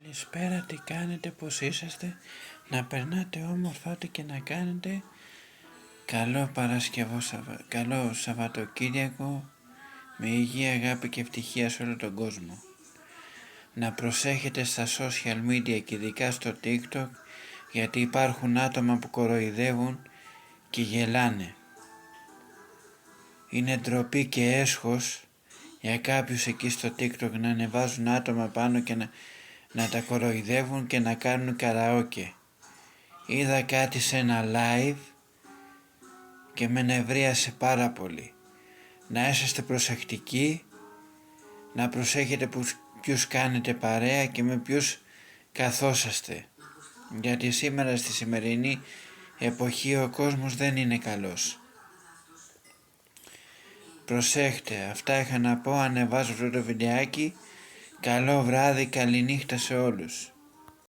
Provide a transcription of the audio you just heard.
Καλησπέρα, τι κάνετε, πως είσαστε, να περνάτε όμορφα ό,τι και να κάνετε. Καλό Σαββατοκύριακο, με υγεία, αγάπη και ευτυχία σε όλο τον κόσμο. Να προσέχετε στα social media και ειδικά στο TikTok, γιατί υπάρχουν άτομα που κοροϊδεύουν και γελάνε. Είναι ντροπή και έσχος για κάποιους εκεί στο TikTok να ανεβάζουν άτομα πάνω και να τα κοροϊδεύουν και να κάνουν καραόκε. Είδα κάτι σε ένα live και με νευρίασε πάρα πολύ. Να είσαστε προσεκτικοί, να προσέχετε ποιους κάνετε παρέα και με ποιους καθόσαστε. Γιατί σήμερα στη σημερινή εποχή ο κόσμος δεν είναι καλός. Προσέχτε, αυτά είχα να πω, ανεβάζω αυτό το βιντεάκι. Καλό βράδυ, καλή νύχτα σε όλους.